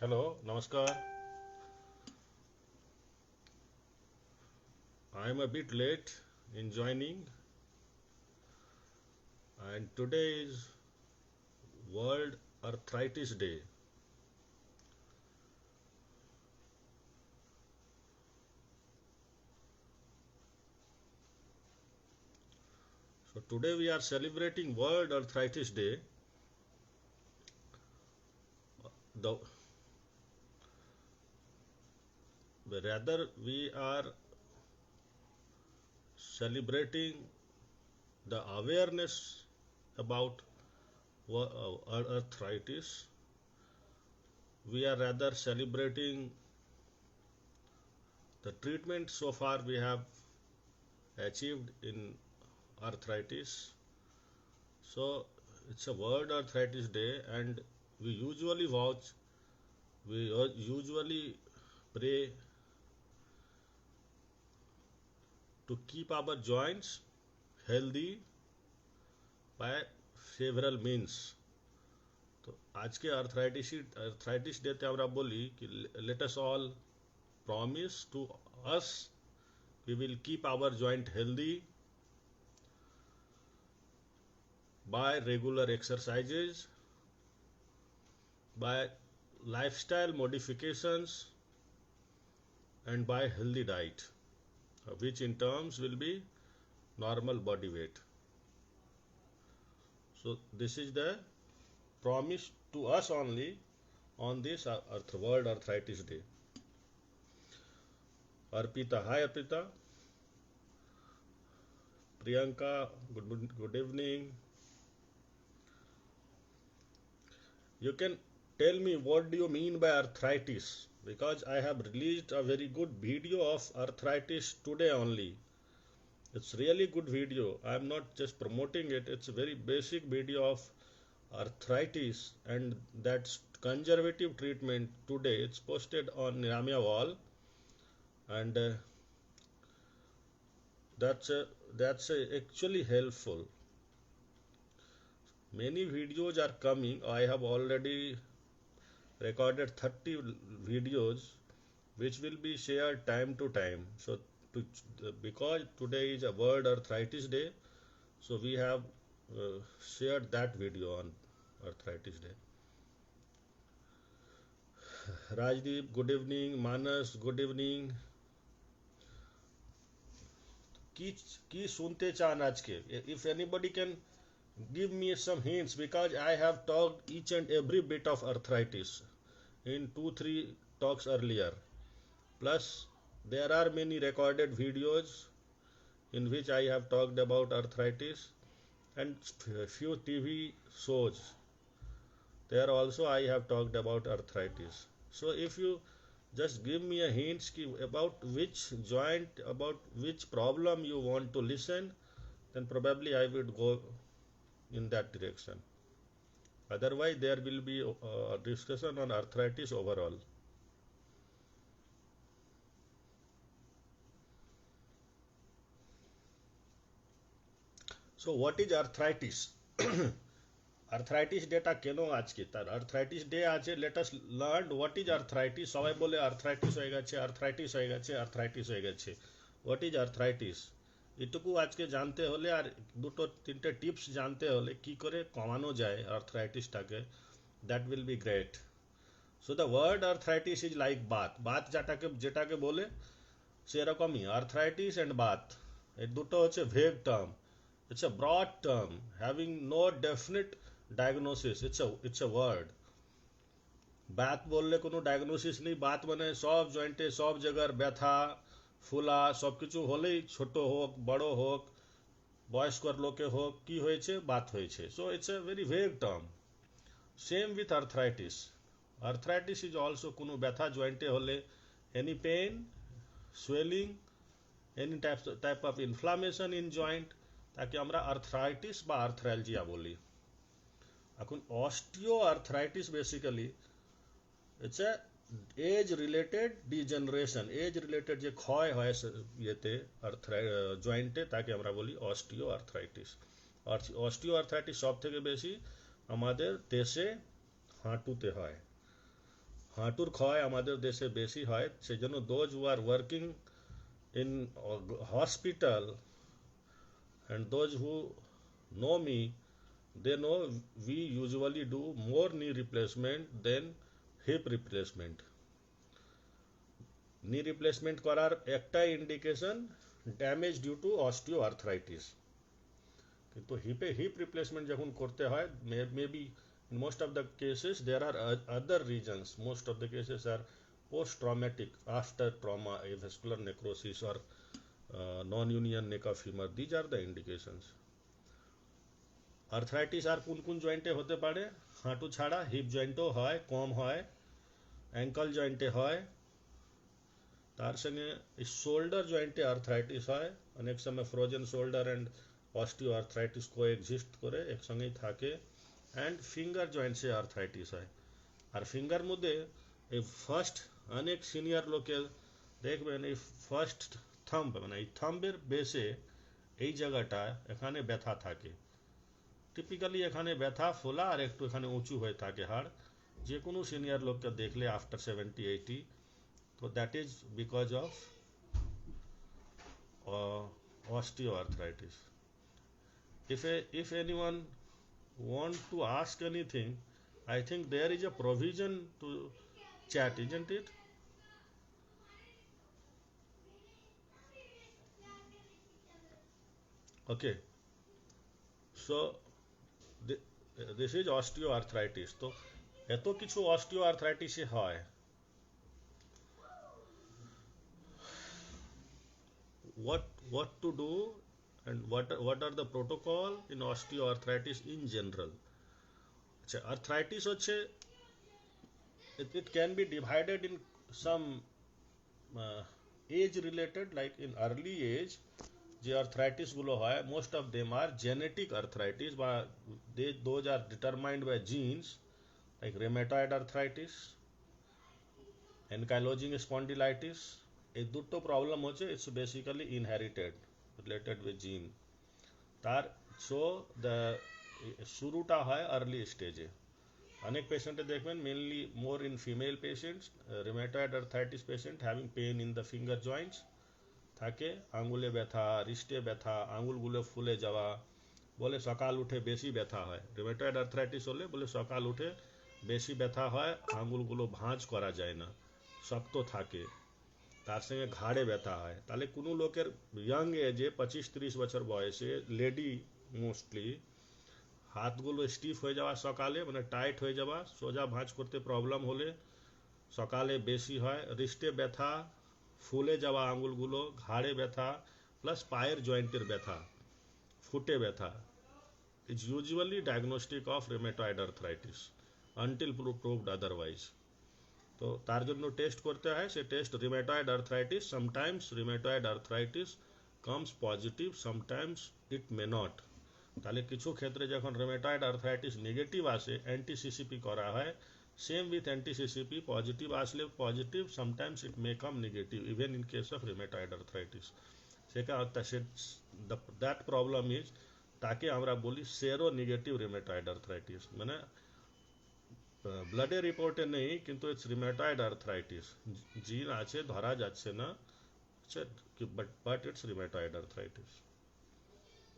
Hello, Namaskar. I am a bit late in joining, and today is World Arthritis Day. So, today we are celebrating World Arthritis Day. The, Rather, we are celebrating the awareness about arthritis. We are rather celebrating the treatment so far we have achieved in arthritis. So it's a World Arthritis Day, and we usually usually pray to keep our joints healthy by several means. तो आज के arthritis day ते আমরা বলি कि let us all promise to us we will keep our joint healthy by regular exercises, by lifestyle modifications, and by healthy diet, which in terms will be normal body weight. So this is the promise to us only on this World Arthritis Day. Arpita, hi Arpita. Priyanka, good evening. You can tell me what do you mean by arthritis, because I have released a very good video of arthritis today only. It's really good video. I am not just promoting it. It's a very basic video of arthritis, and that's conservative treatment today. It's posted on Ramya Wall, and that's actually helpful. Many videos are coming. I have already recorded 30 videos which will be shared time to time. So because today is a World Arthritis Day, so we have shared that video on Arthritis Day. Rajdeep, good evening. Manas, good evening. की सुनते चान आज के? If anybody can give me some hints, because I have talked each and every bit of arthritis in 2-3 talks earlier. Plus there are many recorded videos in which I have talked about arthritis, and few TV shows there also I have talked about arthritis. So if you just give me a hint about which joint, about which problem you want to listen, then probably I would go in that direction. Otherwise there will be a discussion on arthritis overall. So what is arthritis? Arthritis data কেন আজকে? তার arthritis day আছে, let us learn what is arthritis. সবাই বলে arthritis হয়ে গেছে, arthritis হয়ে গেছে, আর্থ্রাইটিস হয়ে গেছে। হোয়াট ইজ আর্থ্রাইটিস এটুকু আজকে জানতে হলে, আর দুটো তিনটে টিপস জানতে হলে কি করে কমানো যায় আর্থ্রাইটিসটাকে, that will be great. So the word arthritis is like baat. বাত যেটাকে বলে সেরকমই আর্থ্রাইটিস অ্যান্ড বাত, এই দুটো হচ্ছে vague term. It's a broad term having no definite diagnosis. It's a word. Baat বললে কোনো ডায়াগনোসিস নেই। বাত মানে সব জয়েন্টে সব জায়গার ব্যথা ফুলা সব কিছু হলেই, ছোট হোক বড় হোক বয়স্কর লোকে হোক, কি হয়েছে? বাত হয়েছে। So it's a very vague term. Same with arthritis. Arthritis is also কোনো ব্যথা জয়েন্টে হলে, any pain, swelling, any type of inflammation in joint, তাকে আমরা আর্থ্রাইটিস বা আর্থ্রালজিয়া বলি। এখন osteoarthritis basically it's a age related degeneration. Age related যে ক্ষয় হয় ইয়েতে জয়েন্টে, তাকে আমরা বলি অস্টিও আর্থ্রাইটিস। অস্টিও আর্থ্রাইটিস সব থেকে বেশি আমাদের দেশে হাঁটুতে হয়। হাঁটুর ক্ষয় আমাদের দেশে বেশি হয়, সেজন্য those who are working in hospital and those who know me, they know we usually do more knee replacement than hip replacement. Knee replacement করার একটাই indication, damage due to osteoarthritis. কিন্তু হিপ রিপ্লেসমেন্ট যখন করতে হয়, maybe in most of the cases there are other reasons. Most of the cases are post traumatic, after trauma, avascular necrosis or non-union neck of femur. These are the indications. Arthritis আর কোন কোন জয়েন্টে হতে পারে? হাঁটু ছাড়া heap জয়েন্টও হয়, কম হয়, অ্যাঙ্কল জয়েন্টে হয়, তার সঙ্গে শোল্ডার জয়েন্টে আর্থ্রাইটিস হয়। অনেক সময় frozen shoulder and osteo arthritis co exist করে, একসঙ্গেই থাকে। অ্যান্ড ফিঙ্গার জয়েন্টসে আর্থ্রাইটিস হয়। আর ফিঙ্গার মধ্যে এই ফার্স্ট, অনেক সিনিয়র লোকে দেখবেন এই ফার্স্ট থাম্ব, মানে এই থাম্বের বেসে এই জায়গাটা এখানে ব্যথা থাকে। টিপিক্যালি এখানে ব্যথা ফোলা আর একটু এখানে উঁচু হয়ে থাকে হাড়। যে কোনো সিনিয়র লোককে দেখলে আফটার 70-80, তো that is because of osteoarthritis. If anyone want to ask anything, I think there is a provision to chat, isn't it? Okay, so this is osteoarthritis. তো এত কিছু অস্টিওআর্থ্রাইটিসে হয়, what to do and what are the protocol in osteoarthritis in general. আচ্ছা, arthritis হচ্ছে, it can be divided in some age related, like in early age যে arthritis গুলো হয়, most of them are genetic arthritis, বা those are determined by genes, like rheumatoid arthritis, ankylosing spondylitis. এই দুটো problem হচ্ছে, it's basically inherited, related with জিন। তার so the শুরুটা হয় আর্লি স্টেজে। অনেক পেশেন্টে দেখবেন, mainly more in female patients, rheumatoid arthritis patient having pain in the finger joints থাকে, আঙুলে ব্যথা, রিস্টে ব্যথা, আঙুলগুলো ফুলে যাওয়া, বলে সকাল উঠে বেশি ব্যথা হয়। রিমেটয়েড আর্থ্রাইটিস হলে বলে সকাল উঠে বেশি ব্যথা হয়, আঙুলগুলো ভাঁজ করা যায় না, শক্ত থাকে, তার সঙ্গে ঘাড়ে ব্যথা হয়। তাহলে কোনো লোকের ইয়াং এজে 25-30 বছর বয়সে, লেডি মোস্টলি, হাতগুলো স্টিফ হয়ে যাওয়া সকালে, মানে টাইট হয়ে যাওয়া, সোজা ভাঁজ করতে প্রবলেম হলে সকালে বেশি হয়, রিস্টে ব্যথা, ফুলে যাওয়া আঙুলগুলো, ঘাড়ে ব্যথা, প্লাস পায়ের জয়েন্টের ব্যথা, ফুটে ব্যথা, is usually diagnostic of rheumatoid arthritis until proved otherwise. তো তার জন্য টেস্ট করতে হয়, সে test rheumatoid arthritis. Sometimes rheumatoid arthritis comes positive, sometimes it may not. তাহলে কিছু ক্ষেত্রে যখন রিমেটয়েড আর্থ্রাইটিস নেগেটিভ আসে, অ্যান্টিসিসিপি করা হয়। সেম উইথ অ্যান্টিসিসিপি, পজিটিভ আসলে positive, sometimes it may come negative, even in case of rheumatoid arthritis. সেটা that problem is, তাকে আমরা বলি সেরো নেগেটিভ রিমেটয়েড আর্থ্রাইটিস, মানে ব্লাডে রিপোর্টে নেই কিন্তু ইটস রিমেটয়েড আর্থ্রাইটিস, জিন আছে ধরা যাচ্ছে না, বাট ইটস রিমেটয়েড আর্থ্রাইটিস।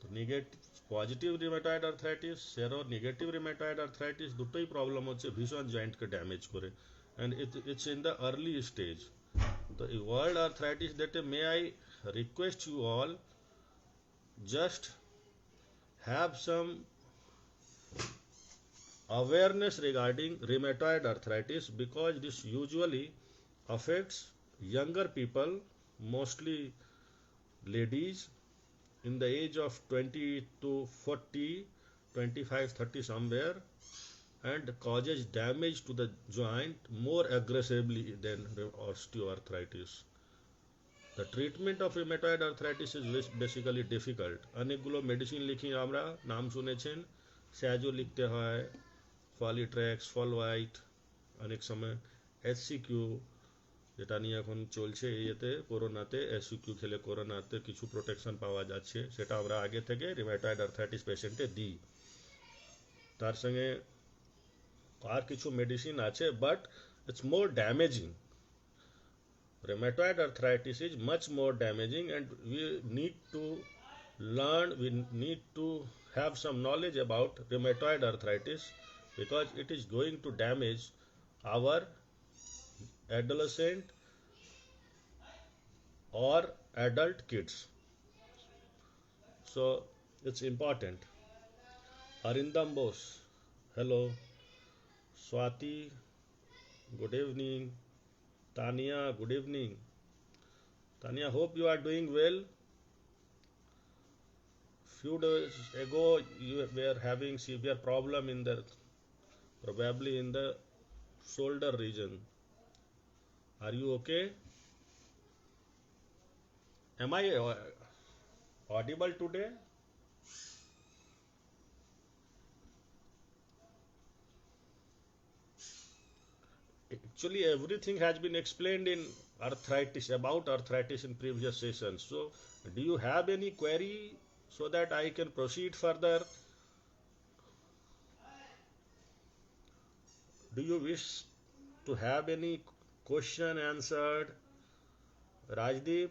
তো negative positive রিমেটয়েড arthritis, সেরো negative রিমেটয়েড arthritis, দুটোই প্রবলেম হচ্ছে ভীষণ জয়েন্টকে ড্যামেজ করে, and it's in the early stage. The world arthritis that may I request you all just have some awareness regarding rheumatoid arthritis, because this usually affects younger people, mostly ladies in the age of 20 to 40, 25-30 somewhere, and causes damage to the joint more aggressively than osteoarthritis. The treatment of rheumatoid arthritis is basically difficult. অনেকগুলো medicine লিখি আমরা, নাম শুনেছেন, স্যাজো লিখতে হয়, ফলিট্রেক্স, ফলওয়াইট, অনেক সময় SCQ, যেটা নিয়ে এখন চলছে ইয়েতে, করোনাতে এসসিকিউ খেলে করোনাতে কিছু প্রোটেকশন পাওয়া যাচ্ছে, সেটা আমরা আগে থেকে রিমেটয়েড আর্থ্রাইটিস পেশেন্টে দিই। তার সঙ্গে আর কিছু মেডিসিন আছে, but it's more damaging. Rheumatoid arthritis is much more damaging, and we need to learn, we need to have some knowledge about rheumatoid arthritis, because it is going to damage our adolescent or adult kids. So it's important. Arindam Bose, hello. Swati, good evening. Tania, good evening. Tanya, hope you are doing well. Few days ago, you were having severe problem in the, probably in the shoulder region. Are you okay? Am I audible today? Actually, everything has been explained in arthritis, about arthritis in previous sessions. So, do you have any query so that I can proceed further? Do you wish to have any question answered? Rajdeep,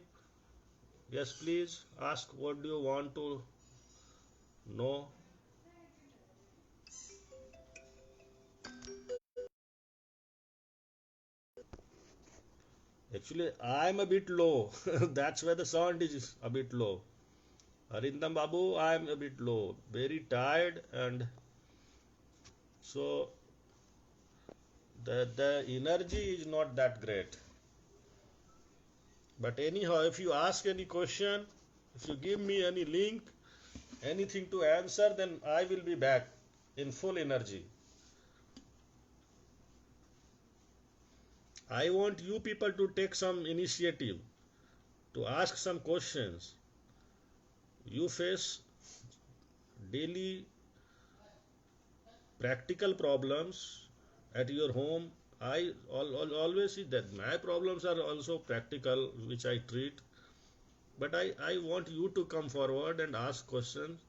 yes, please ask, what do you want to know? Actually, I'm a bit low. That's why the sound is a bit low. Arindam Babu, I'm a bit low. Very tired, and so the energy is not that great. But anyhow, if you ask any question, if you give me any link, anything to answer, then I will be back in full energy. I want you people to take some initiative, to ask some questions. You face daily practical problems at your home. Always see that my problems are also practical, which I treat. But I want you to come forward and ask questions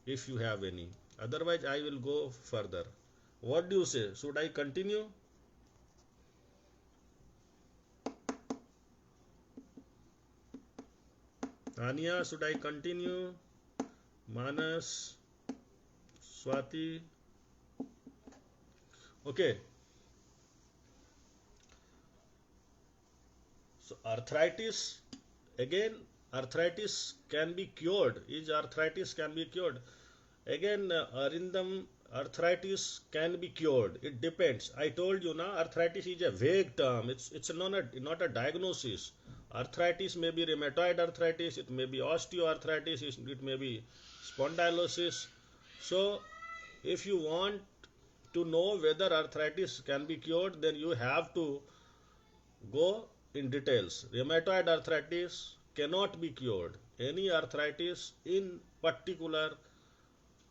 if you have any. Otherwise, I will go further. What do you say? Should I continue? Tanya, should I continue? Manas, Swati. Okay. So arthritis, again, arthritis can be cured. Is arthritis can be cured? Again, Arindam, arthritis can be cured. It depends. I told you now, arthritis is a vague term. It's not a diagnosis. Arthritis may be rheumatoid arthritis, it may be osteoarthritis, it may be spondylosis. So, if you want to know whether arthritis can be cured, then you have to go in details. Rheumatoid arthritis cannot be cured. Any arthritis, in particular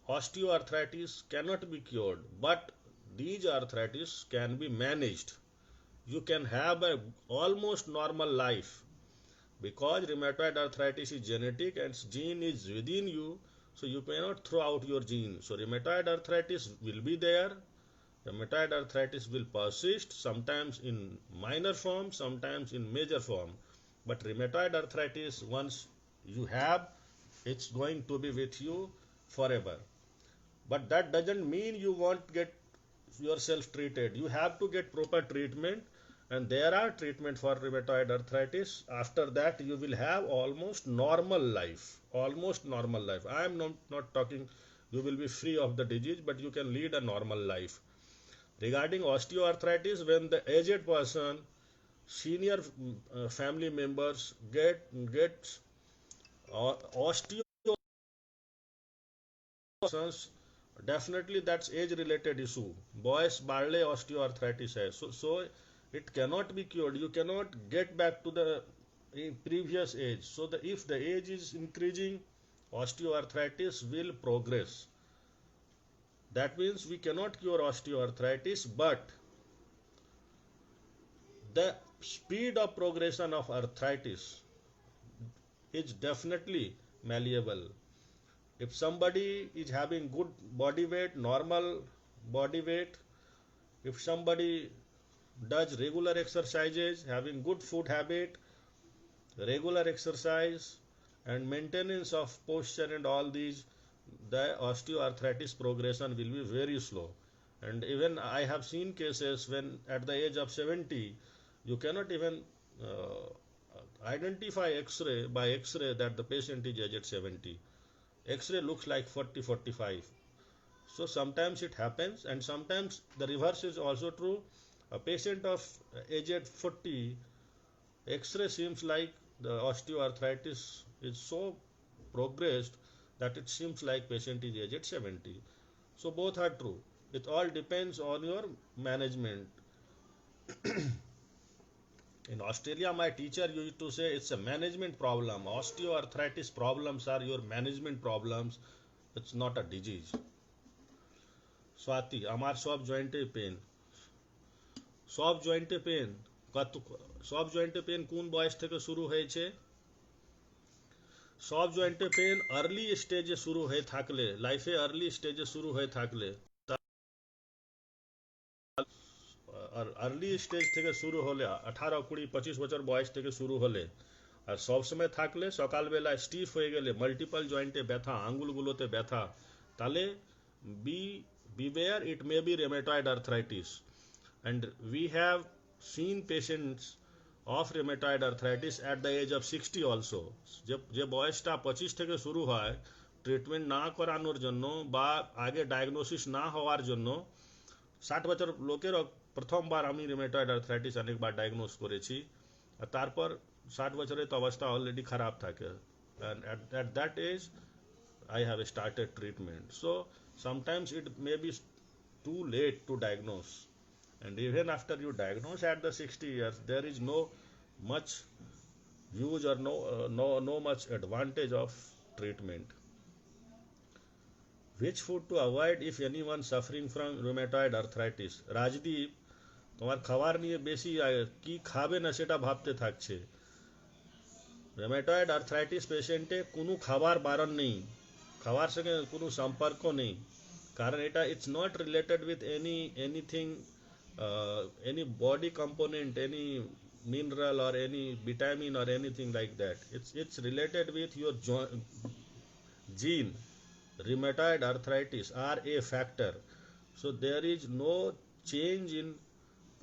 osteoarthritis, cannot be cured, but these arthritis can be managed. You can have a almost normal life, because rheumatoid arthritis is genetic and gene is within you, so you cannot throw out your gene. So rheumatoid arthritis will be there. Rheumatoid arthritis will persist, sometimes in minor form, sometimes in major form. But rheumatoid arthritis, once you have, it's going to be with you forever. But that doesn't mean you won't get yourself treated. You have to get proper treatment, and there are treatment for rheumatoid arthritis. After that, you will have almost normal life. Almost normal life. I am not talking you will be free of the disease, but you can lead a normal life. Regarding osteoarthritis, when the aged person, senior family members get osteo, definitely that's age related issue. Boys Barley osteoarthritis hai. So it cannot be cured. You cannot get back to the previous age. So if the age is increasing, osteoarthritis will progress. That means we cannot cure osteoarthritis, but the speed of progression of arthritis is definitely malleable. If somebody is having good body weight, normal body weight, if somebody does regular exercises, having good food habit, regular exercise, and maintenance of posture and all these, the osteoarthritis progression will be very slow. And even I have seen cases when at the age of 70, you cannot even identify X-ray by X-ray that the patient is aged 70. X-ray looks like 40, 45. So sometimes it happens, and sometimes the reverse is also true. A patient of aged 40, X-ray seems like the osteoarthritis is so progressed that it seems like patient is aged 70. So both are true. It all depends on your management. In Australia, my teacher used to say it's a management problem. Osteoarthritis problems are your management problems. It's not a disease. Swati, আমার সব জয়েন্টে pen, সব জয়েন্টে pen, কত সব জয়েন্টে pen কোন বয়স থেকে শুরু হয়েছে? সব জয়েন্টে পেন আর্লি স্টেজে শুরু হয়ে থাকলে, লাইফে আর্লি স্টেজে শুরু হয়ে থাকলে, আর আর্লি স্টেজ থেকে শুরু হলে 18, 20, 25 বছর বয়স থেকে শুরু হলে, আর সবসময় থাকলে, সকালবেলা স্টিফ হয়ে গেলে, মাল্টিপল জয়েন্টে ব্যথা, আঙ্গুলগুলোতে ব্যথা, তাহলে B beware, it may be rheumatoid arthritis. And we have seen patients of rheumatoid arthritis at the age of 60 also. যে বয়সটা 25 থেকে শুরু হয়, ট্রিটমেন্ট না করানোর জন্য বা আগে ডায়াগনোসিস না হওয়ার জন্য, 60 বছর লোকের প্রথমবার আমি রিমেটয়েড আর্থ্রাইটিস অনেকবার ডায়াগনোস করেছি, আর তারপর 60 বছরের তো অবস্থা অলরেডি খারাপ থাকে, and at that age I have started treatment. So sometimes it may be too late to diagnose, and even after you diagnose at the 60 years, there is no much use or no much advantage of treatment. Which food to avoid if anyone suffering from rheumatoid arthritis? Rajdeep, তোমার খাবার নিয়ে বেশি কি খাবে না সেটা ভাবতে থাকছে। rheumatoid arthritis পেশেন্টে কোনো খাবার বারণ নেই, খাওয়ার সঙ্গে কোনো সম্পর্ক নেই, কারণ এটা it's not related with anything, any body component, any mineral or any vitamin or anything like that. It's related with your gene. Rheumatoid arthritis are a factor. So there is no change in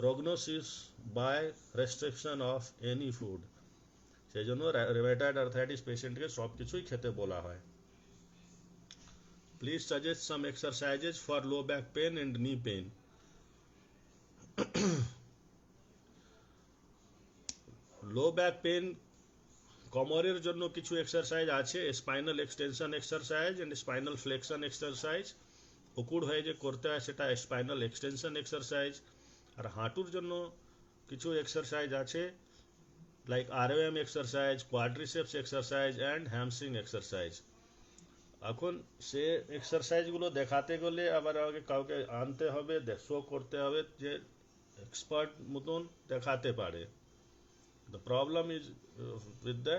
prognosis by restriction of any food. সেই জন্য rheumatoid arthritis পেশেন্টকে সব কিছুই খেতে বলা হয়। Please suggest some exercises for low back pain and knee pain. Low back pain কোমরের জন্য কিছু এক্সারসাইজ আছে, spinal extension exercise and spinal flexion exercise. উকুড় হয়ে যে করতে হয় সেটা স্পাইনাল এক্সটেনশন এক্সারসাইজ। আর হাঁটুর জন্য কিছু এক্সারসাইজ আছে, like ROM exercise, quadriceps exercise and hamstring exercise. এখন সে এক্সারসাইজগুলো দেখাতে গেলে আবার আগে কাউকে আনতে হবে, শো করতে হবে যে এক্সপার্ট মতন দেখাতে পারে। The problem is with the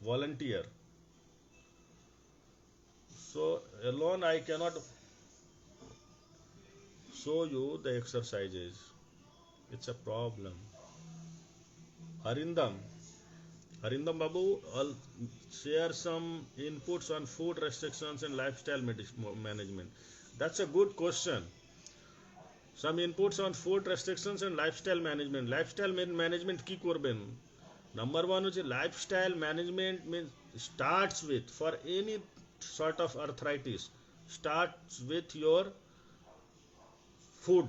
volunteer. So alone I cannot show you the exercises. It's a problem. Arindam Babu, I'll share some inputs on food restrictions and lifestyle management. That's a good question. Some inputs on food restrictions and lifestyle management. Lifestyle management কি করবেন? Number one হচ্ছে lifestyle management means starts with, for any sort of arthritis, starts with your food,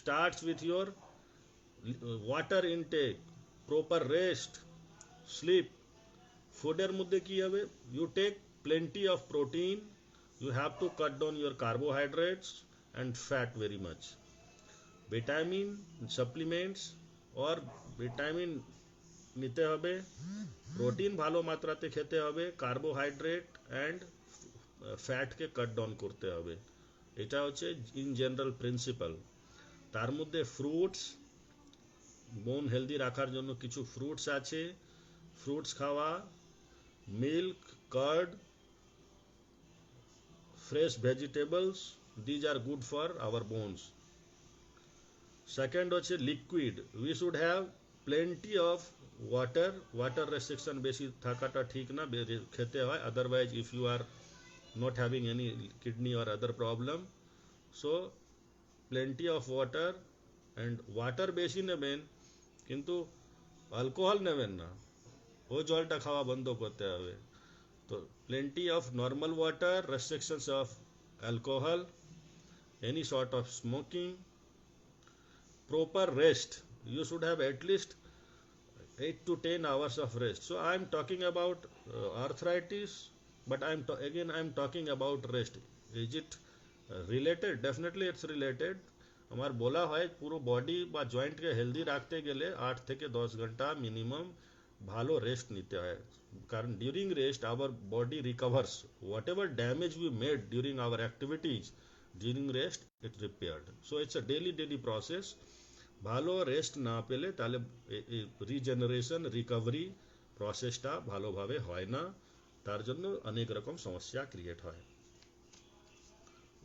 starts with your water intake, proper rest, sleep. ফুডের মধ্যে কি হবে? You take plenty of protein, you have to cut down your carbohydrates and fat very much. Vitamin supplements or vitamin নিতে হবে, protein ভালো মাত্রাতে খেতে হবে, carbohydrate and ফ্যাটকে cut down করতে হবে। এটা হচ্ছে ইন জেনারেল প্রিন্সিপাল। তার মধ্যে ফ্রুটস, বোন হেলদি রাখার জন্য কিছু ফ্রুটস আছে, ফ্রুটস খাওয়া, milk, curd, fresh vegetables, these are good for our bones. Second হচ্ছে liquid, we should have plenty of water, water restriction বেশি থাকাটা ঠিক না, খেতে হয়, otherwise if you are not having any kidney or other problem. So plenty of water, and water বেশি নেবেন কিন্তু অ্যালকোহল নেবেন না, ওই জলটা খাওয়া বন্ধ করতে হবে। তো plenty of normal water, restrictions of alcohol, any sort of smoking, proper rest, you should have at least 8 to 10 hours of rest. So I am talking about arthritis, but again I am talking about rest. Is it related? Definitely it's related. আমার বলা হয় পুরো body বা জয়েন্টকে healthy রাখতে গেলে 8 থেকে 10 ঘন্টা minimum ভালো রেস্ট নিতে হয়, কারণ during rest our body রিকভার্স what ever damage we made during our activities, during rest it repaired. So it's a daily process. ভালো রেস্ট না পেলে তাহলে রিজেনারেশন রিকভারি প্রসেসটা ভালোভাবে হয় না, তার জন্য অনেক রকম সমস্যা ক্রিয়েট হয়।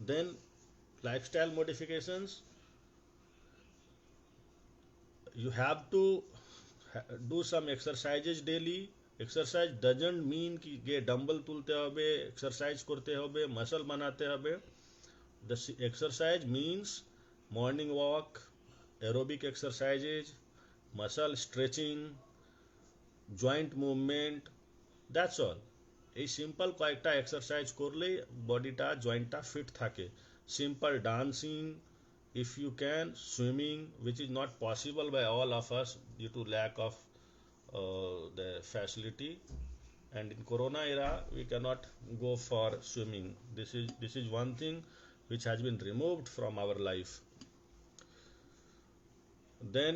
Then lifestyle modifications, you have to do some exercises daily. exercise doesn't mean कि ये डंबल तुलते হবে, exercise করতে হবে, মাসল বানাতে হবে। the exercise means morning walk, aerobic exercises, muscle stretching, joint movement, that's all. এই সিম্পল কয়েকটা এক্সারসাইজ করলেই বডিটা জয়েন্টটা ফিট থাকে। Simple dancing, if you can, swimming, which is not possible by all of us due to lack of the facility, and in corona era we cannot go for swimming. This is one thing which has been removed from our life. Then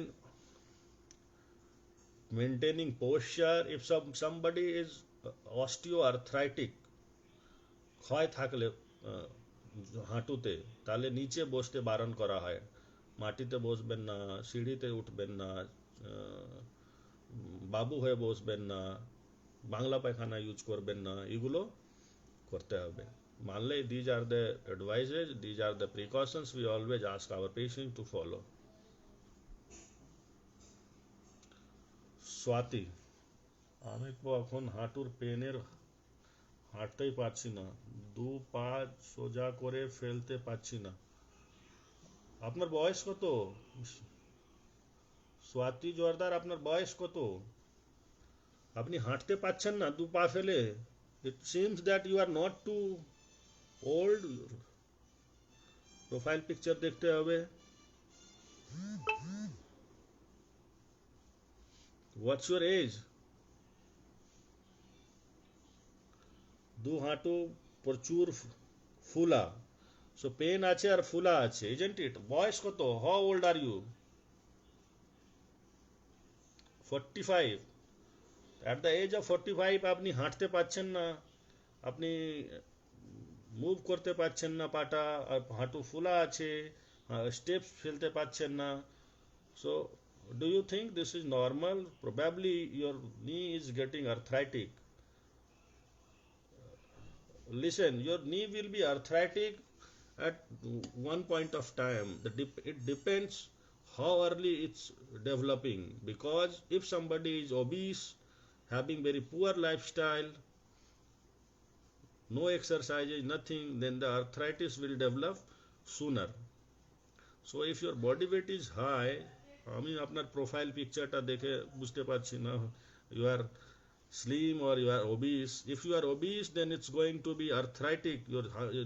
maintaining posture, if somebody is osteoarthritic ক্ষয় থাকলে হাঁটুতে, তাহলে নিচে বসতে বারণ করা হয়, মাটিতে বসবেন না, সিঁড়িতে উঠবেন না, বাবু হয়ে বসবেন না, বাংলা পায়খানা ইউজ করবেন না, এগুলো করতে হবে। মানলে these are the advices, these are the precautions we always ask our patient to follow. Swati, আমি তো এখন হাঁটুর পেনের হাঁটতেই পারছি না, দু পা সোজা করে ফেলতে পারছি না। আপনার বয়স কত স্বাতি জোয়ারদার, আপনার বয়স কত? আপনি হাঁটতে পারছেন না দু পা ফেলে? It seems that you are not too old. Profile picture দেখতে হবে। What's your age? দু হাঁটু প্রচুর ফুলা, সো পেন আছে আর ফুলা আছে, ইজন্ট ইট? বয়স কত? How old are you? 45? At the age of 45 আপনি হাঁটতে পারছেন না, আপনি মুভ করতে পারছেন না পাটা, আর হাঁটু ফুলা আছে, স্টেপস ফেলতে পারছেন না। So do you think this is normal? Probably your knee is getting arthritic. Listen, your knee will be arthritic at one point of time. It depends how early it's developing, because if somebody is obese, having very poor lifestyle, no exercises, nothing, then the arthritis will develop sooner. So if your body weight is high, আমি আপনার profile পিকচারটা দেখে বুঝতে পারছি না, you are slim or you are obese. If you are obese, then it's going to be arthritic, your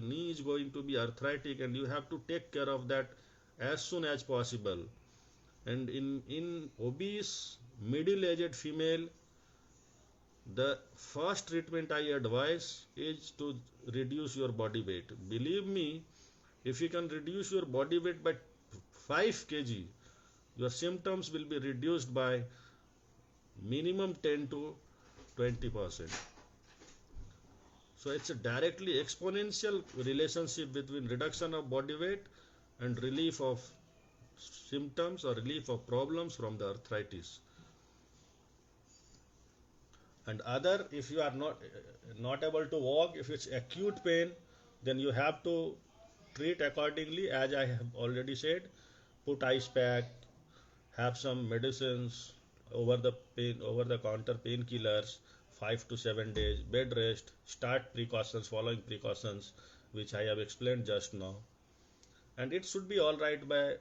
knee is going to be arthritic, and you have to take care of that as soon as possible. And in obese middle-aged female, the first treatment I advise is to reduce your body weight. Believe me, if you can reduce your body weight by 5 kg, your symptoms will be reduced by minimum 10 to 20%. So it's a directly exponential relationship between reduction of body weight and relief of symptoms or relief of problems from the arthritis. And other, if you are not able to walk, if it's acute pain, then you have to treat accordingly, as I have already said. put ice pack, have some medicines, over the counter painkillers, 5 to 7 days, bed rest, start precautions, following precautions which I have explained just now, and it should be all right by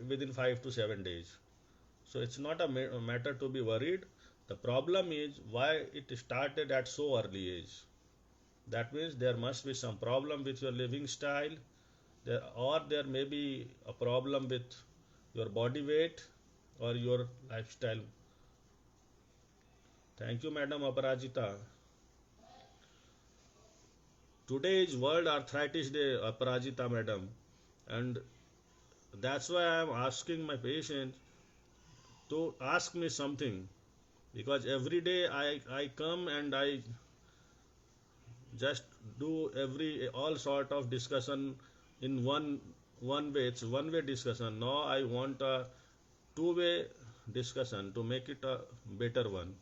within 5 to 7 days. So it's not a matter to be worried. The problem is why it started at so early age. That means there must be some problem with your living style, or there may be a problem with your body weight or your lifestyle. Thank you, Madam Aparajita. Today is World Arthritis Day, Aparajita Madam, and that's why I am asking my patient to ask me something, because every day I come and I just do every all sort of discussion in one way. It's one way discussion. Now I want a two-way discussion to make it a better one.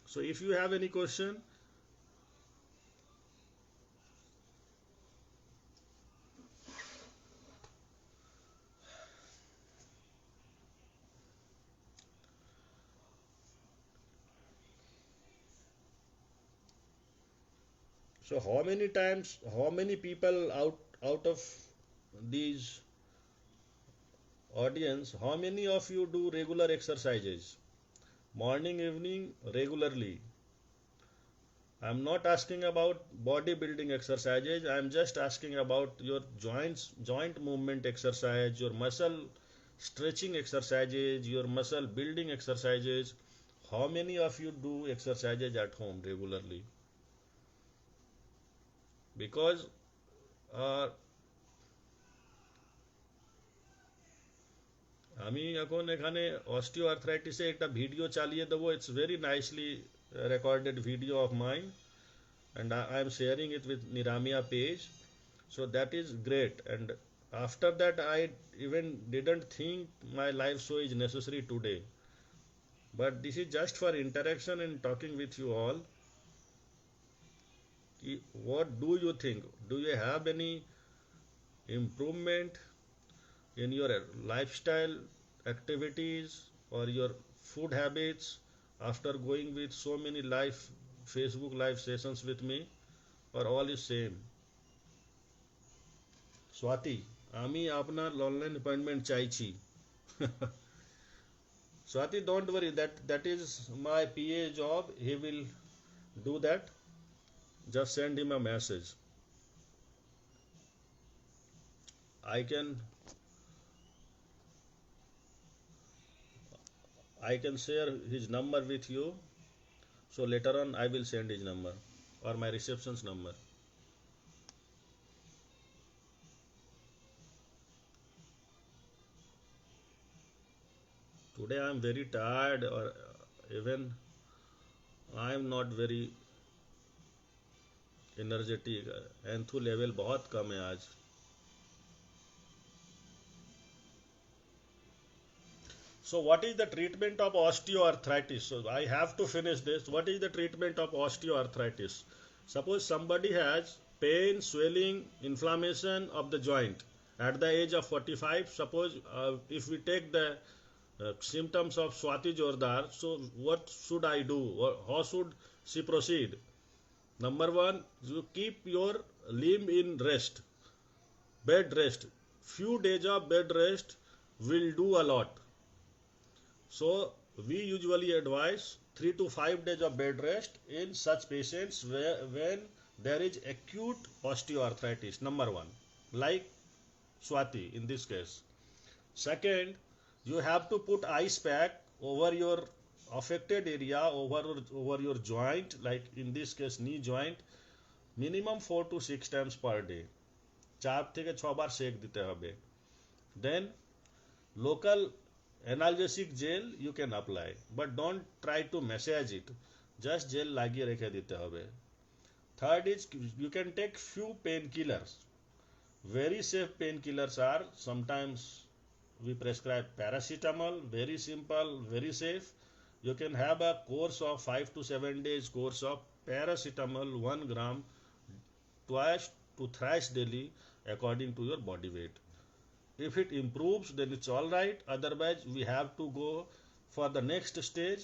So if you have any question, so how many people out of these audience, how many of you do regular exercises? Morning, evening, regularly. I'm not asking about bodybuilding exercises. I'm just asking about your joint movement exercise, your muscle stretching exercises, your muscle building exercises. How many of you do exercises at home regularly? Because আমি এখন এখানে অস্টিওআর্থ্রাইটিসে একটা video চালিয়ে দেবো. It's very nicely recorded video of mine, and I am sharing it with Niramia page. So that is great. And after that I even didn't think my live show is necessary today, but this is just for interaction and talking with you all. What do you think? Do you have any improvement in your lifestyle activities or your food habits after going with so many live Facebook live sessions with me, or all is same? Swati, আমি আপনার online appointment চাইছি. Swati, don't worry, that is my PA job. He will do that. Just send him a message. I can share his number with you. So later on I will send his number or my reception's number. Today I am very tired, or even I am not very energetic. Enthu level बहुत कम है आज. So what is the treatment of osteoarthritis? So I have to finish this. What is the treatment of osteoarthritis? Suppose somebody has pain, swelling, inflammation of the joint at the age of 45. Suppose if we take the symptoms of Swati Jordar, so what should I do? Or how should she proceed? Number one, you keep your limb in rest, bed rest. Few days of bed rest will do a lot. So we usually advise 3 to 5 days of bed rest in such patients when there is acute osteoarthritis. Number one, like Swati in this case. Second, you have to put ice pack over your affected area, over your joint, like in this case knee joint, minimum 4 to 6 times per day. 4 থেকে 6 বার সেক দিতে হবে. Then local analgesic gel you can apply, but don't try to massage it. Just gel লাগিয়ে রেখে দিতে হবে. Third is you can take few painkillers. Very safe painkillers are, sometimes we prescribe paracetamol, very simple, very safe. You can have a course of 5 to 7 days course of paracetamol 1 gram twice to thrice daily according to your body weight. If it improves, then it's all right. Otherwise, we have to go for the next stage,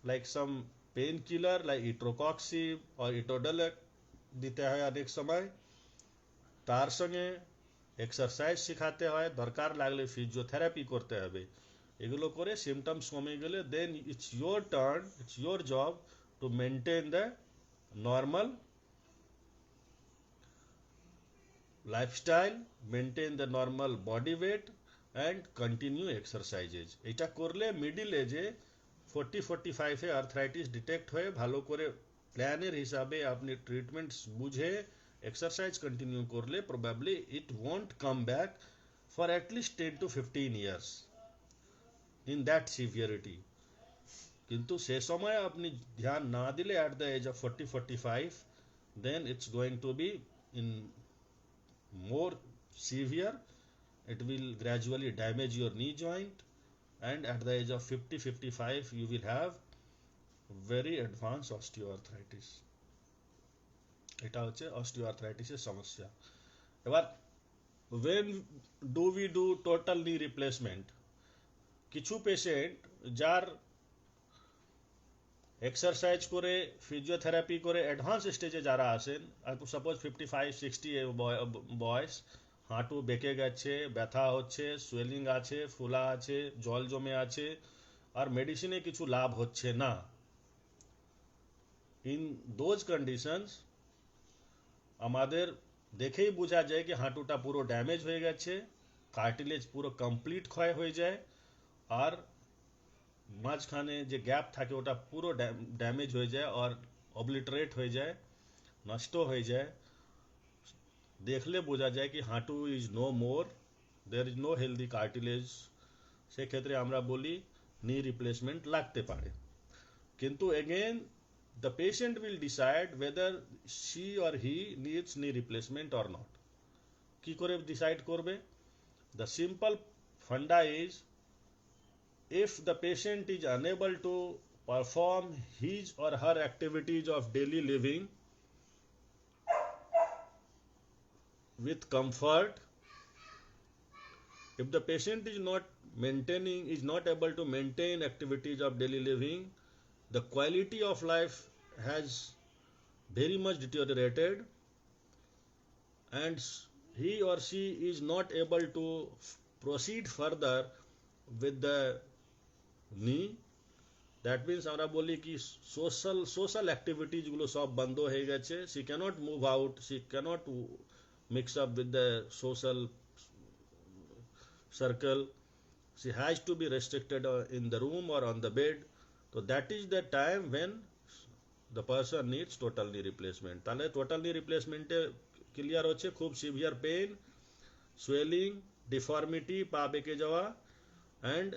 like some painkiller like इट्रोकॉक्सी or इटोडलक দিতে হয় অনেক সময়। তার সঙ্গে exercise শেখাতে হয়, দরকার লাগলে ফিজিওথেরাপি করতে হবে। এগুলো করে সিমটমস কমে গেলে then it's your turn, it's your job to maintain the normal lifestyle, maintain the normal body weight and continue exercises. এটা করলে মিডিল এজে 40-45-এ আর্থ্রাইটিস ডিটেক্ট হয়ে ভালো করে প্ল্যানের হিসাবে আপনি ট্রিটমেন্টস বুঝে এক্সারসাইজ কন্টিনিউ করলে probably it won't come back for at least 10 to 15 years in that severity. কিন্তু সে সময় আপনি ধ্যান না দিলে at the age of 40-45, then it's going to be in more severe. It will gradually damage your knee joint, and at the age of 50-55 you will have very advanced osteoarthritis. এটা হচ্ছে অস্টিওআর্থ্রাইটিসের সমস্যা। এবার when do we do total knee replacement? কিছু patient যার exercise করে physiotherapy করে advance স্টেজে যারা আসেন, সাপোজ 55-60 বয়স, হাঁটু বেঁকে গেছে, ব্যথা হচ্ছে, সোয়েলিং আছে, ফোলা আছে, জল জমে আছে, আর মেডিসিনে কিছু লাভ হচ্ছে না। ইন দোজ কন্ডিশনস আমাদের দেখেই বোঝা যায় কি হাঁটুটা পুরো ড্যামেজ হয়ে গেছে, কার্টিলেজ পুরো কমপ্লিট ক্ষয় হয়ে যায়, আর মাঝখানে যে গ্যাপ থাকে ওটা পুরো ড্যামেজ হয়ে যায় আর অবলিটারেট হয়ে যায়, নষ্ট হয়ে যায়। দেখলে বোঝা যায় কি হাঁটু is no more, there is no healthy cartilage. সেক্ষেত্রে আমরা বলি নি রিপ্লেসমেন্ট লাগতে পারে। কিন্তু again the patient will decide whether she or he needs knee replacement or not. কি করে ডিসাইড করবে? The simple funda is, if the patient is unable to perform his or her activities of daily living with comfort, if the patient is not able to maintain activities of daily living, the quality of life has very much deteriorated, and he or she is not able to proceed further with the knee, that means আমরা বলি কি social activities গুলো সব বন্ধ হয়ে গেছে, she cannot move out, she cannot mix up with the social circle, she has to be restricted in the room or on the bed. So that is the time when the person needs total knee replacement. তাহলে total knee replacement এ clear হচ্ছে খুব severe pain, swelling, deformity, পা বেঁকে যাওয়া, and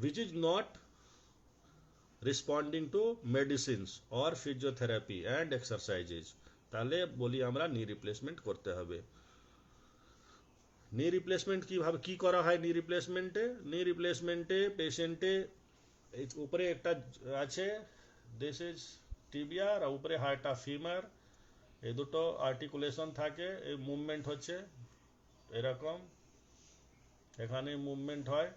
which is not responding to medicines or physiotherapy and exercises, তাহলে বলি আমরা নি রিপ্লেসমেন্ট করতে হবে। নি রিপ্লেসমেন্ট কিভাবে কি করা হয়? নি রিপ্লেসমেন্টে পেশেন্টে উপরে একটা আছে, দিস ইজ টিবিয়া, আর উপরে হার্টা ফিমার, এই দুটো আর্টিকুলেশন থাকে, এই মুভমেন্ট হচ্ছে এরকম, এখানে মুভমেন্ট হয়।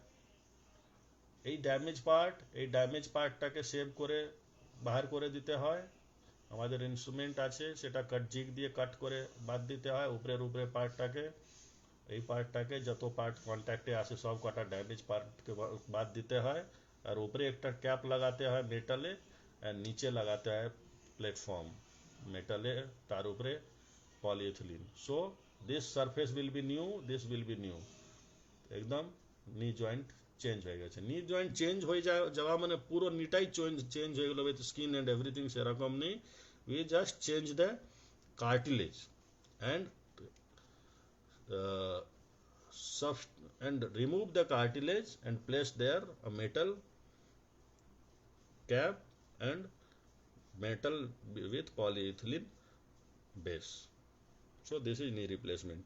এই ড্যামেজ পার্টটাকে সেভ করে বাহার করে দিতে হয়। আমাদের ইনস্ট্রুমেন্ট আছে, সেটা জিগ দিয়ে কাট করে বাদ দিতে হয় উপরে পার্টটাকে। এই পার্টটাকে যত পার্ট কন্ট্যাক্টে আসে সব কটা ড্যামেজ পার্টকে বাদ দিতে হয়, আর উপরে একটা ক্যাপ লাগাতে হয় মেটালে, আর নিচে লাগাতে হয় প্ল্যাটফর্ম মেটালে, তার উপরে polyethylene. So this surface will be new, this will be new, একদম নি জয়েন্ট চেঞ্জ হয়ে গেছে। নি জয়েন্ট চেঞ্জ হয়ে যাওয়া মানে পুরো নিটাই চেঞ্জ হয়ে গেলো উইথ স্কিন অ্যান্ড এভরিথিং, সেরকম নেই। We just change the cartilage and remove the cartilage and place there a metal cap and metal with polyethylene base. So this is knee replacement,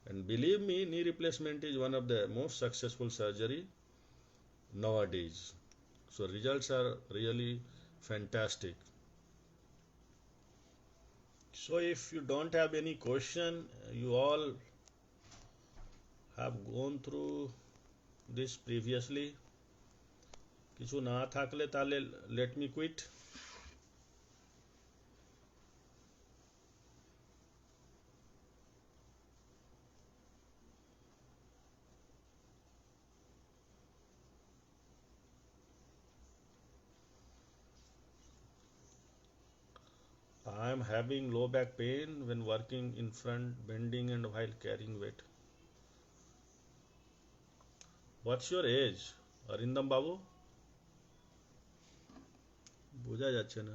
and believe me, knee replacement is one of the most successful surgery nowadays. So results are really fantastic. So if you don't have any question, you all have gone through this previously. কিছু না থাকলে তাহলে let me quit. I am having low back pain when working in front, bending and while carrying weight. What's your age, Arindam Babu? বোঝা যাচ্ছে না।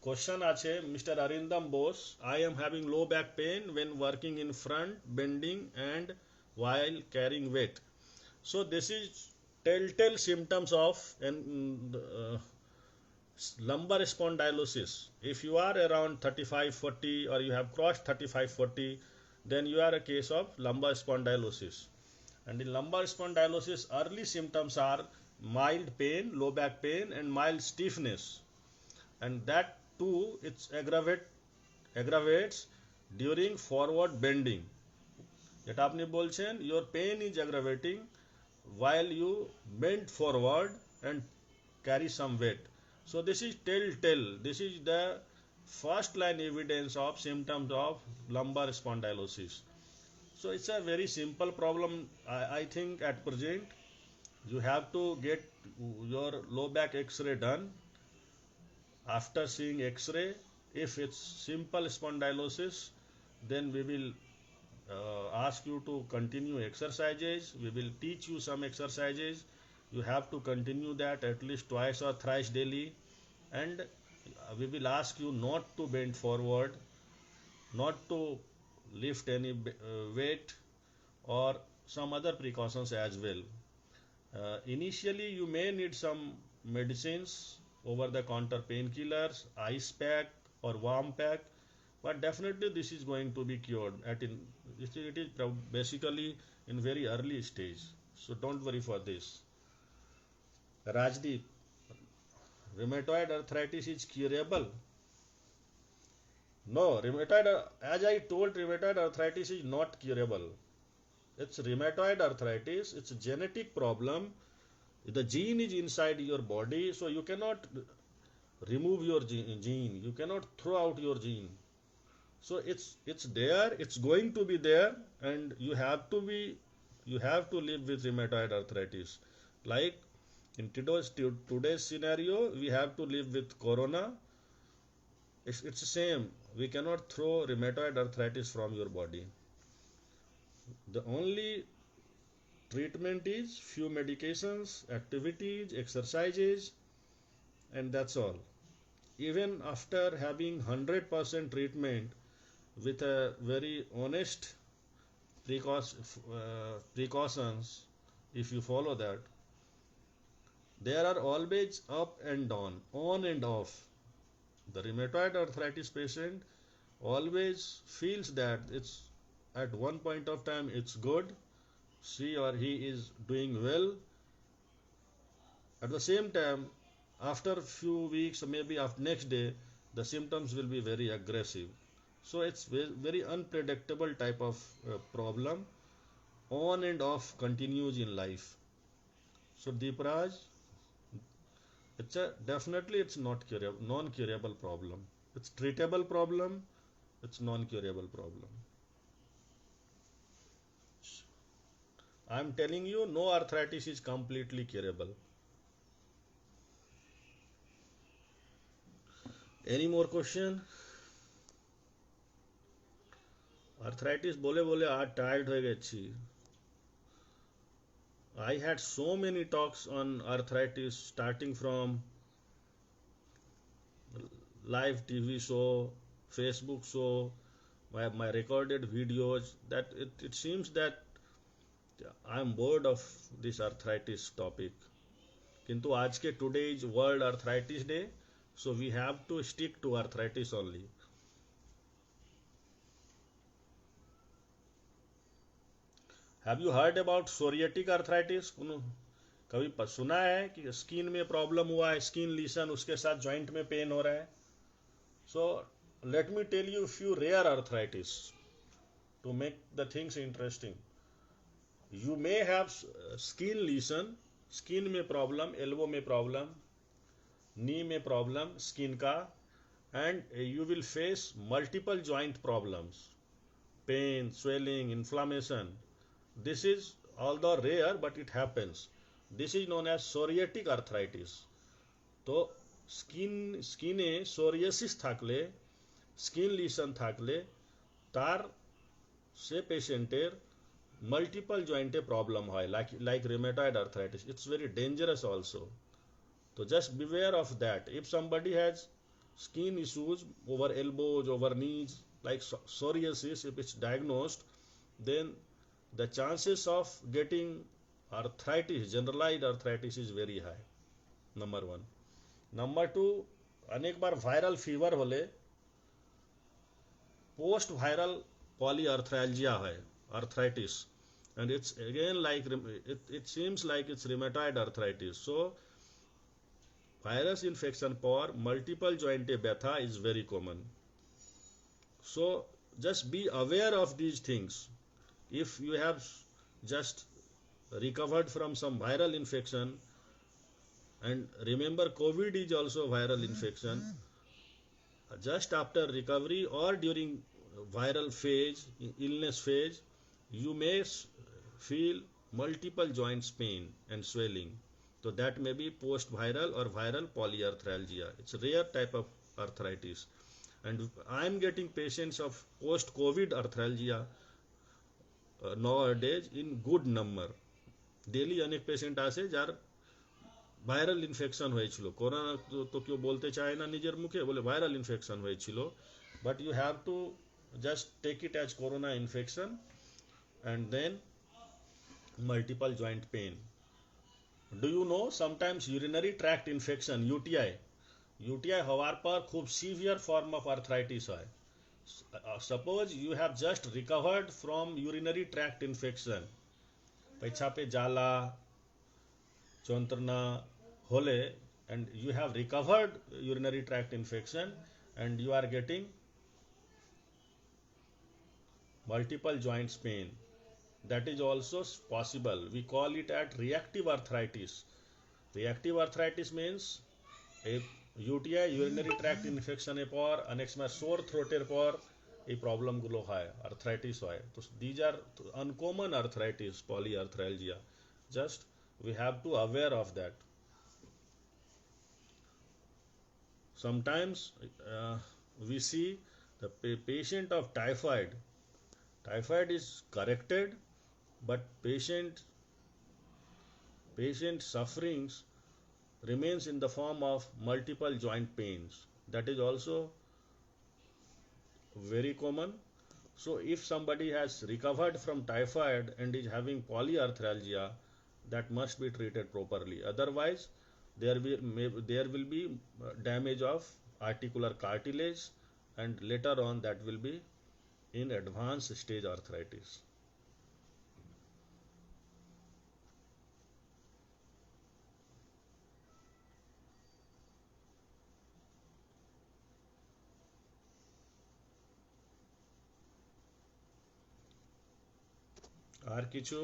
Question আছে Mr. Arindam Bose. I am having low back pain when working in front, bending and while carrying weight. So this is telltale symptoms of an lumbar spondylosis. If you are around 35-40 or you have crossed 35-40, then you are a case of lumbar spondylosis. And in lumbar spondylosis, early symptoms are mild pain, low back pain and mild stiffness. And that too it aggravates during forward bending. যেটা আপনি বলছেন your pain is aggravating while you bend forward and carry some weight. So this is telltale. This is the first line evidence of symptoms of lumbar spondylosis. So it's a very simple problem. I think at present you have to get your low back x-ray done. After seeing x-ray, if it's simple spondylosis, then we will ask you to continue exercises. We will teach you some exercises. You have to continue that at least twice or thrice daily, and we will ask you not to bend forward, not to lift any weight or some other precautions as well. Initially you may need some medicines, over the counter painkillers, ice pack or warm pack, but definitely this is going to be cured it is basically in very early stage, so don't worry for this. Rajdeep, rheumatoid arthritis is curable? No, as I told, rheumatoid arthritis is not curable. It's rheumatoid arthritis, it's a genetic problem. The gene is inside your body, so you cannot remove your gene, you cannot throw out your gene. So it's there, it's going to be there, and you have to live with rheumatoid arthritis. Like in today's scenario, we have to live with corona. It's the same. We cannot throw rheumatoid arthritis from your body. The only treatment is few medications, activities, exercises, and that's all. Even after having 100% treatment with a very honest precautions, if you follow that, there are always up and down, on and off. The rheumatoid arthritis patient always feels that it's at one point of time it's good, she or he is doing well. At the same time, after a few weeks or maybe after next day, the symptoms will be very aggressive. So it's very unpredictable type of problem, on and off continues in life. So Deepraj, definitely it's not curable, non-curable problem. It's treatable problem, it's non-curable problem. I'm telling you, no arthritis is completely curable. Any more question? Arthritis bole bole R tired হয়ে গেছি. I had so many talks on arthritis, starting from live TV show, Facebook show, my recorded videos, that it seems that I'm bored of this arthritis topic. Kintu ajke today is World Arthritis Day, so we have to stick to arthritis only. Have you heard about psoriatic arthritis? कभी सुना है कि skin में problem हुआ है, skin लीशन, उसके साथ joint में पेन हो रहा है? So let me tell you few rare arthritis to make the things interesting. You may have skin lesion, skin में प्रॉब्लम, एल्बो में प्रॉब्लम, नी में प्रॉब्लम स्किन का, and you will face multiple joint problems, pain, swelling, inflammation. This is although rare but it happens. This is known as psoriatic arthritis. তো স্কিনে psoriasis থাকলে, skin lesion থাকলে তার সে পেশেন্টের multiple জয়েন্টে problem হয়, like rheumatoid arthritis. It's very dangerous also. So just beware of that. If somebody has skin issues over elbows, over knees, like psoriasis, if it's diagnosed, then the chances of getting arthritis, generalized arthritis, is very high. Number one. Number two, अनेक बार viral fever होले post viral पॉलीआर्थ्रालजिया है, arthritis, and it's again like it seems like it's rheumatoid arthritis. So virus infection for multiple joint व्यथा is very common. So just be aware of these things. If you have just recovered from some viral infection, and remember COVID is also viral infection, just after recovery or during viral phase, illness phase, you may feel multiple joints pain and swelling. So that may be post-viral or viral polyarthralgia. It's a rare type of arthritis. And I am getting patients of post-COVID arthralgia nowadays in good number. Daily अनेक patient आसे जार viral infection হয়েছিল, corona তো কেউ বলতে চায় না নিজের মুখে, বলে ভাইরাল ইনফেকশন হয়েছিল, but you have to just take it as corona infection and then multiple joint pain. Do you know sometimes urinary tract infection UTI হওয়ার পর খুব সিভিয়ার ফর্ম অফ আর্থ্রাইটিস হয়. Suppose you have just recovered from urinary tract infection, पेछापे जाला যন্ত্রণা হলে, and you have recovered urinary tract infection and you are getting multiple joints pain, that is also possible. We call it at reactive arthritis. Reactive arthritis means a UTI urinary tract infection এর পর অনেক সময় সোর থ্রোটের পর এই প্রবলেমগুলো হয়, arthritis হয়. তো these are uncommon arthritis, polyarthralgia. Just we have to aware of that. Sometimes we see the patient of typhoid is corrected, but patient sufferings remains in the form of multiple joint pains. That is also very common. So if somebody has recovered from typhoid and is having polyarthralgia, that must be treated properly. Otherwise there will be damage of articular cartilage, and later on that will be in advanced stage arthritis. আর কিছু?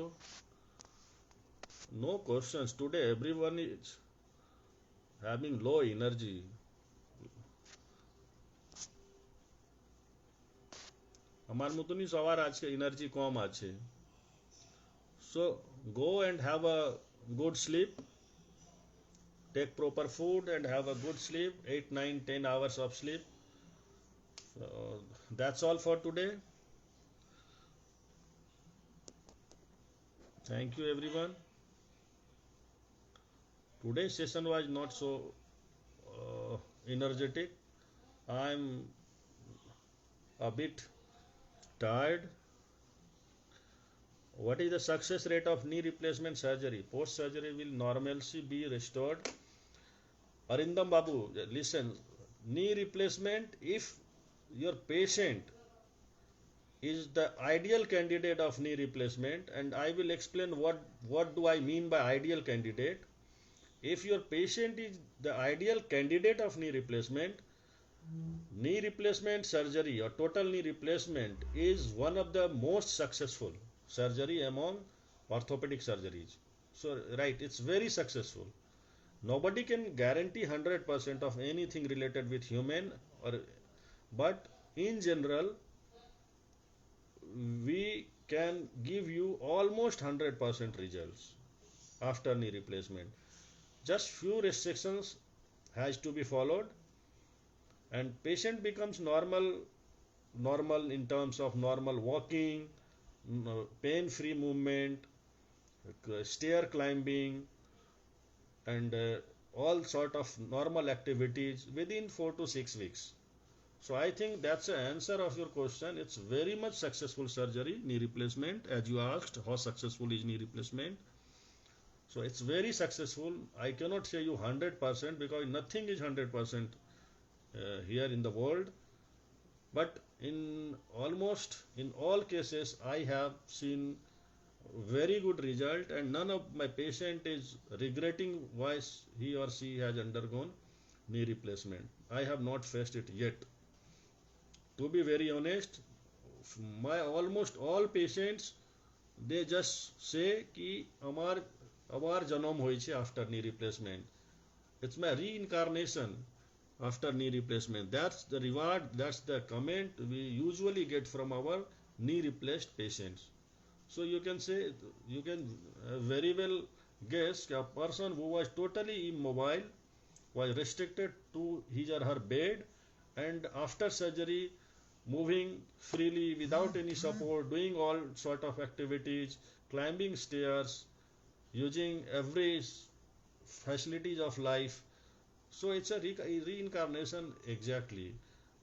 No questions today. Everyone is having low energy. আমার মতনই সবার আজকে energy কম আছে. So go and have a good sleep, take proper food and have a good sleep, 8, 9, 10 hours of sleep. So that's all for today. Thank you everyone. Today's session was not so energetic. I'm a bit tired. What is the success rate of knee replacement surgery? Post surgery will normalcy be restored? Arindam Babu, listen, knee replacement, if your patient is the ideal candidate of knee replacement, and I will explain what do I mean by ideal candidate. If your patient is the ideal candidate of knee replacement surgery or total knee replacement is one of the most successful surgery among orthopedic surgeries. So right, it's very successful. Nobody can guarantee 100% of anything related with human, or but in general we can give you almost 100% results after knee replacement. Just few restrictions has to be followed, and patient becomes normal in terms of normal walking, pain free movement, stair climbing, and all sort of normal activities within 4 to 6 weeks. So I think that's the answer of your question. It's very much successful surgery, knee replacement, as you asked, how successful is knee replacement. So it's very successful. I cannot say you 100% because nothing is 100% here in the world. But in almost in all cases, I have seen very good result, and none of my patient is regretting why he or she has undergone knee replacement. I have not faced it yet. To be very honest, my almost all patients, they just say कि हमार जन्म होई छे after knee replacement. It's my reincarnation after knee replacement. That's the reward, that's the comment we usually get from our knee replaced patients. So you can say, you can very well guess a person who was totally immobile was restricted to his or her bed, and after surgery moving freely without any support, doing all sort of activities, climbing stairs, using every facilities of life. So it's a reincarnation exactly.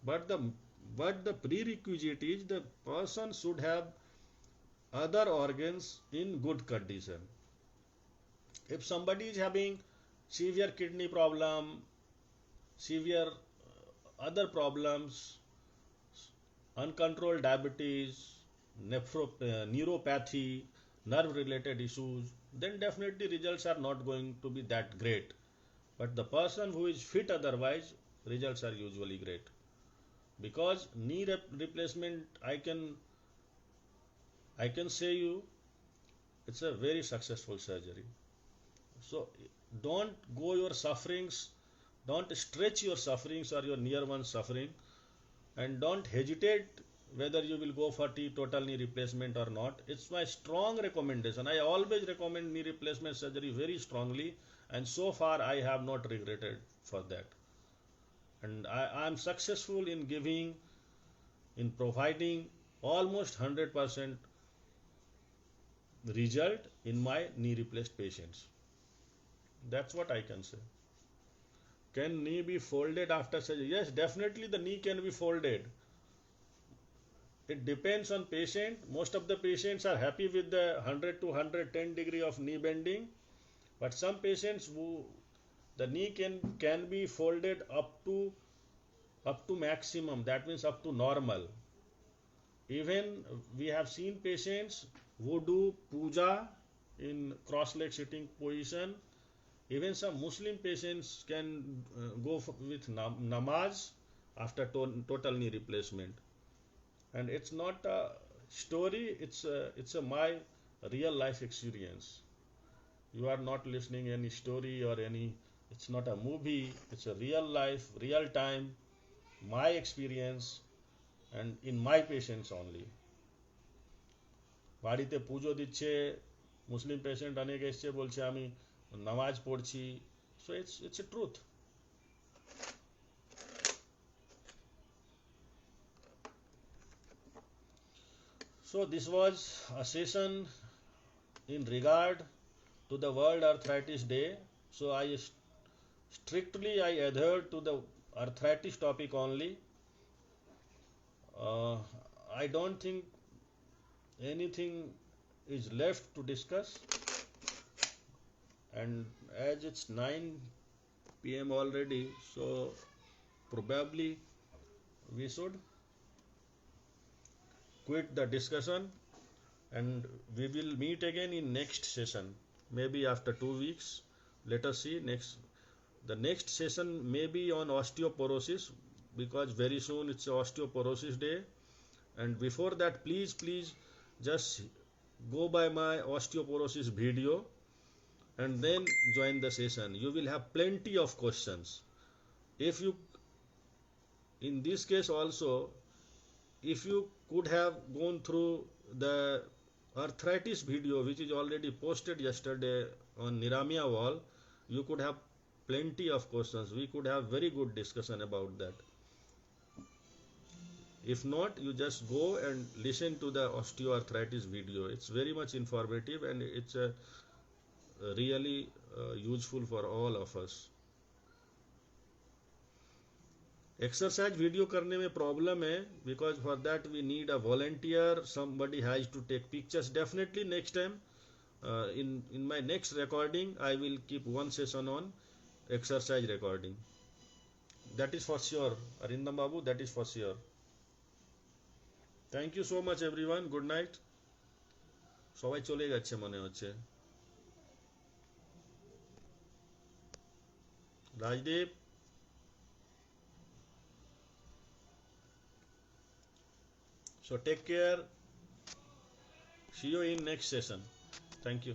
But the prerequisite is the person should have other organs in good condition. If somebody is having severe kidney problem, severe other problems, uncontrolled diabetes, neuropathy, nerve related issues, then definitely results are not going to be that great. But the person who is fit otherwise, results are usually great. Because knee replacement, I can say you, it's a very successful surgery. So don't go your sufferings, don't stretch your sufferings or your near one suffering, and don't hesitate whether you will go for total knee replacement or not. It's my strong recommendation. I always recommend knee replacement surgery very strongly, and so far I have not regretted for that. And I am successful in providing almost 100% result in my knee replaced patients. That's what I can say. Can knee be folded after surgery? Yes, definitely the knee can be folded. It depends on patient. Most of the patients are happy with the 100 to 110 degree of knee bending, but some patients who the knee can be folded up to maximum. That means up to normal. Even we have seen patients who do puja in cross-leg sitting position. Even some Muslim patients can go with namaz after total knee replacement. And it's not a story, it's a my real life experience. You are not listening any story or any, it's not a movie, it's a real life, real time, my experience, and in my patients only. বাড়িতে পুজো দিচ্ছে মুসলিম patient অনেক এসছে বলছে আমি নামাজ পড়ছি. So it's a truth. So this was a session in regard to the World Arthritis Day. So strictly I adhered to the arthritis topic only. I don't think anything is left to discuss, and as it's 9 p.m. already, so probably we should quit the discussion, and we will meet again in next session, maybe after 2 weeks. Let us see next. The next session may be on osteoporosis, because very soon it's osteoporosis day. And before that, please just go by my osteoporosis video and then join the session. You will have plenty of questions. If you, in this case also, if you could have gone through the arthritis video, which is already posted yesterday on Niramia wall, you could have plenty of questions. We could have very good discussion about that. If not, you just go and listen to the osteoarthritis video. It's very much informative, and it's really useful for all of us. Exercise video करने में problem है, because for that we need a volunteer, somebody has to take pictures. Definitely next time, in my next recording I will keep one session on exercise recording. That is for sure, Arindam Babu, that is for sure. Thank you so much everyone. Good night. সবাই চলে যাচ্ছে মনে হচ্ছে. Rajdeep, so take care. See you in next session. Thank you.